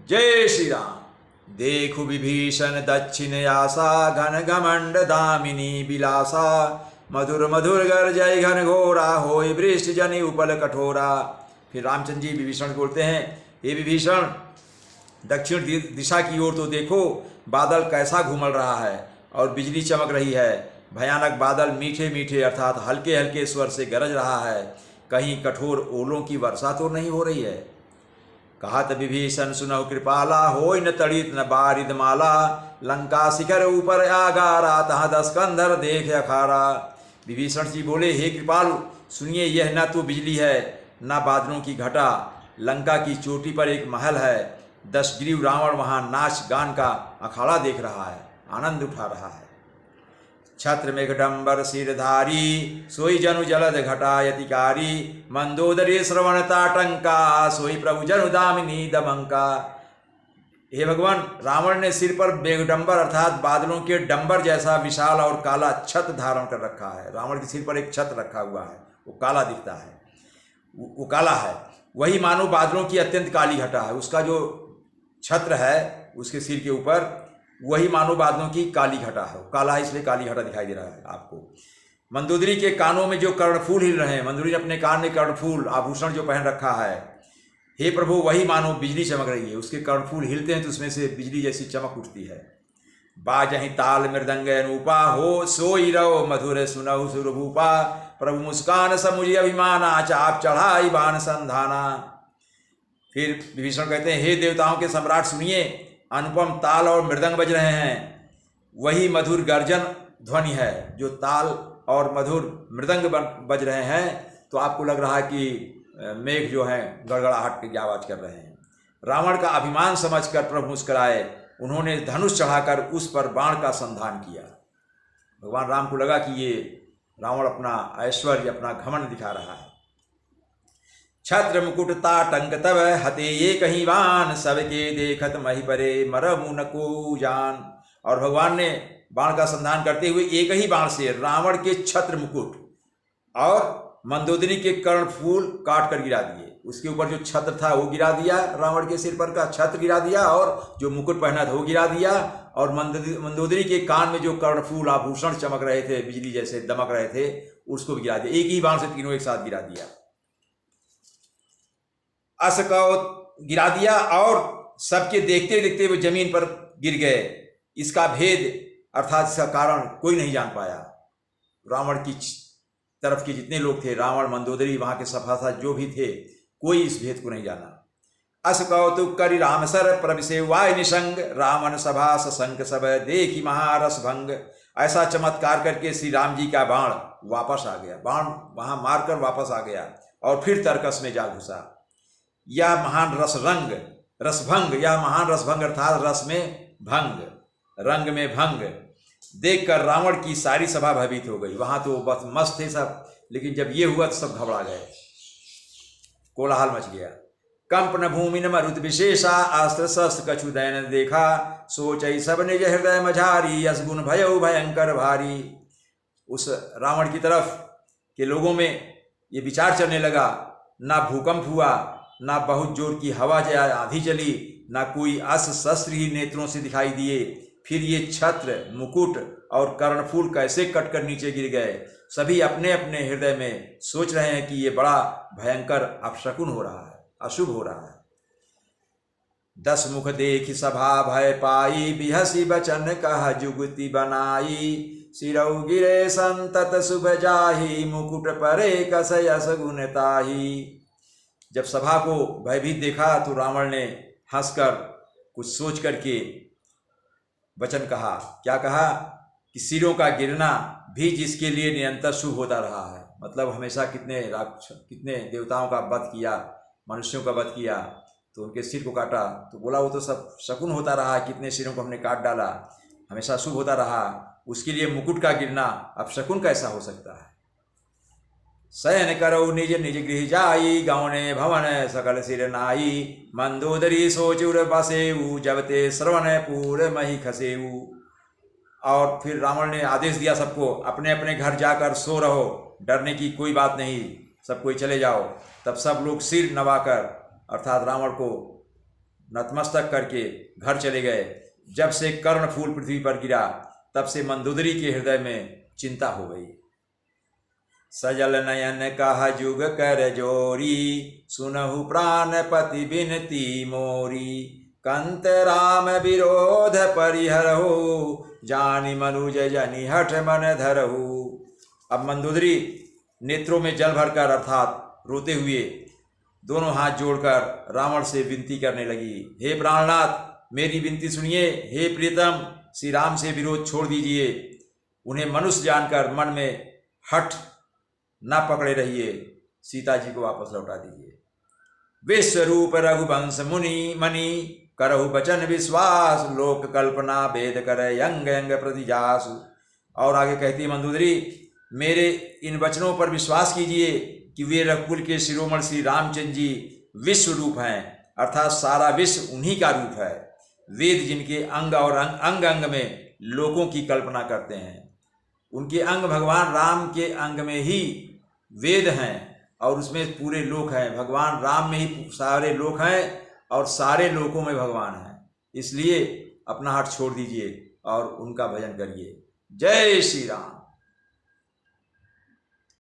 जय श्री राम। देखु विभीषण दक्षिण आशा, घन घमंड दामिनी बिलासा। मधुर मधुर गर्जय घन घोरा, होय वृष्टि जनि उपल कठोरा। फिर रामचंद्र जी विभीषण बोलते हैं, हे विभीषण, दक्षिण दिशा की ओर तो देखो, बादल कैसा घूमल रहा है और बिजली चमक रही है। भयानक बादल मीठे मीठे अर्थात हल्के हल्के स्वर से गरज रहा है। कहीं कठोर ओलों की वर्षा तो नहीं हो रही है। कहत विभीषण सुनहु कृपाला, होय न तड़ित न बारिद माला। लंका शिखर ऊपर आगारा, तहाँ 10 कंधर देख अखारा। विभीषण जी बोले, हे कृपालु, सुनिए, यह न तो बिजली है न बादलों की घटा। लंका की चोटी पर एक महल है। 10 ग्रीव रावण वहाँ नाच गान का अखाड़ा देख रहा है, आनंद उठा रहा है। छत्र मेघडंबर सिरधारी, सोई जनु जलद घटायतिकारी। मंदोदरी श्रवण ताटंका, सोई प्रभु जनु दामिनी दमंका। हे भगवान, रावण ने सिर पर मेघडंबर अर्थात बादलों के डंबर जैसा विशाल और काला छत धारण कर रखा है। रावण के सिर पर एक छत रखा हुआ है, वो काला दिखता है, वो काला है। वही मानो बादलों की अत्यंत काली घटा है। उसका जो छत्र है उसके सिर के ऊपर, वही मानो बादलों की काली घटा है। काला है इसलिए काली घटा दिखाई दे रहा है आपको। मंदोदरी के कानों में जो कर्णफूल हिल रहे हैं, मंदोदरी ने अपने कान में कर्णफूल आभूषण जो पहन रखा है, हे प्रभु, वही मानो बिजली चमक रही है। उसके कर्णफूल हिलते हैं तो उसमें से बिजली जैसी चमक उठती है। बाजहि ताल मृदंग अनूपा, हो सोई रहो मधुर सुनहु सुरभूपा। प्रभु मुस्कान समुझ अभिमाना, चाप चढ़ाई बाण संधाना। फिर विभीषण कहते हैं, हे देवताओं के सम्राट, सुनिए, अनुपम ताल और मृदंग बज रहे हैं। वही मधुर गर्जन ध्वनि है जो ताल और मधुर मृदंग बज रहे हैं। तो आपको लग रहा है कि मेघ जो है गड़गड़ाहट की आवाज कर रहे हैं। रावण का अभिमान समझकर प्रभु मुस्कुराए। उन्होंने धनुष चढ़ाकर उस पर बाण का संधान किया। भगवान राम को लगा कि ये रावण अपना ऐश्वर्य, अपना घमंड दिखा रहा है। छत्र मुकुट ताटंक तब, हते ये कहीं बाण। सबके देखत मही परे, मरमु न को जान। और भगवान ने बाण का संधान करते हुए एक ही बाण से रावण के छत्र मुकुट और मंदोदरी के कर्णफूल काट कर गिरा दिए। उसके ऊपर जो छत्र था वो गिरा दिया, रावण के सिर पर का छत्र गिरा दिया, और जो मुकुट पहना था वो गिरा दिया। और मंदोदरी के कान में जो कर्णफूल आभूषण चमक रहे थे, बिजली जैसे दमक रहे थे, उसको भी गिरा दिया। एक ही बाण से तीनों एक साथ गिरा दिया। अस को गिरा दिया और सबके देखते देखते वो जमीन पर गिर गए। इसका भेद अर्थात इसका कारण कोई नहीं जान पाया। रावण की तरफ के जितने लोग थे, रावण, मंदोदरी, वहां के सभासद जो भी थे, कोई इस भेद को नहीं जाना। अस कौतुक करि राम सर, प्रभिसे वाय निसंग। रावण सभा सशंक सब, देखी महारस भंग। ऐसा चमत्कार करके श्री राम जी का बाण वापस आ गया। बाण वहां मारकर वापस आ गया और फिर तर्कस में जा घुसा। यह महान रसरंग रसभंग, यह महान रसभंग अर्थात रस में भंग, रंग में भंग देखकर रावण की सारी सभा भयभीत हो गई। वहां तो बस मस्त थे सब, लेकिन जब ये हुआ तो सब घबरा गए, कोलाहल मच गया। कंपन भूमि न मरुत विशेषा, अस्त्र शस्त्र कछु दैन देखा। सोचई सब निज हृदय मझारी, असगुन भयउ भयंकर भारी। उस रावण की तरफ के लोगों में ये विचार चलने लगा, ना भूकंप हुआ, ना बहुत जोर की हवा आंधी चली, ना कोई अस्त्र शस्त्र ही नेत्रों से दिखाई दिए। फिर ये छत्र, मुकुट और कर्णफूल कैसे कटकर नीचे गिर गए। सभी अपने अपने हृदय में सोच रहे हैं कि ये बड़ा भयंकर अपशकुन हो रहा है, अशुभ हो रहा है। 10 मुख देखि सभा भय पाई, बिहसी बचन कह जुगति बनाई। सिरौ गिरे संतत शुभ जाहि, मुकुट परे कसय असगुन ताहि। जब सभा को भयभीत देखा तो रावण ने हंसकर कुछ सोच करके वचन कहा। क्या कहा कि सिरों का गिरना भी जिसके लिए निरंतर शुभ होता रहा है। मतलब हमेशा कितने देवताओं का वध किया, मनुष्यों का वध किया, तो उनके सिर को काटा, तो बोला वो तो सब शकुन होता रहा। कितने सिरों को हमने काट डाला, हमेशा शुभ होता रहा, उसके लिए मुकुट का गिरना अब शकुन कैसा हो सकता है। शयन करौ निज निज गृह जाई, गौने भवन सकल सिर नाई। मंदोदरी सोचुर बसेऊ, जब ते श्रवण पूर मही खसेऊ। और फिर रावण ने आदेश दिया सबको, अपने अपने घर जाकर सो रहो, डरने की कोई बात नहीं, सब कोई चले जाओ। तब सब लोग सिर नवाकर अर्थात रावण को नतमस्तक करके घर चले गए। जब से कर्णफूल पृथ्वी पर गिरा तब से मंदोदरी के हृदय में चिंता हो गई। सजल नयन कहा जुग कर जोरी, सुनहु प्राणपति बिनती मोरी। कंत राम विरोध परिहरहु, जानी मनुज जनि हठ मन धरहु। अब मंदोदरी नेत्रों में जल भरकर अर्थात रोते हुए दोनों हाथ जोड़कर रावण से विनती करने लगी, हे प्राणनाथ मेरी विनती सुनिए, हे प्रियतम श्री राम से विरोध छोड़ दीजिए, उन्हें मनुष्य जानकर मन में हठ न पकड़े रहिए, सीता जी को वापस लौटा दीजिए। विश्वरूप रघुवंश मुनि मणि, करहु बचन विश्वास, लोक कल्पना वेद करे अंग अंग प्रतिजास। और आगे कहती है मंदोदरी, मेरे इन वचनों पर विश्वास कीजिए कि वे रघुकुल के शिरोमणि श्री रामचंद्र जी विश्व रूप हैं, अर्थात सारा विश्व उन्हीं का रूप है। वेद जिनके अंग और अंग अंग में लोकों की कल्पना करते हैं, उनके अंग भगवान राम के अंग में ही वेद हैं और उसमें पूरे लोक हैं। भगवान राम में ही सारे लोक हैं और सारे लोकों में भगवान हैं। इसलिए अपना हाथ छोड़ दीजिए और उनका भजन करिए। जय श्री राम।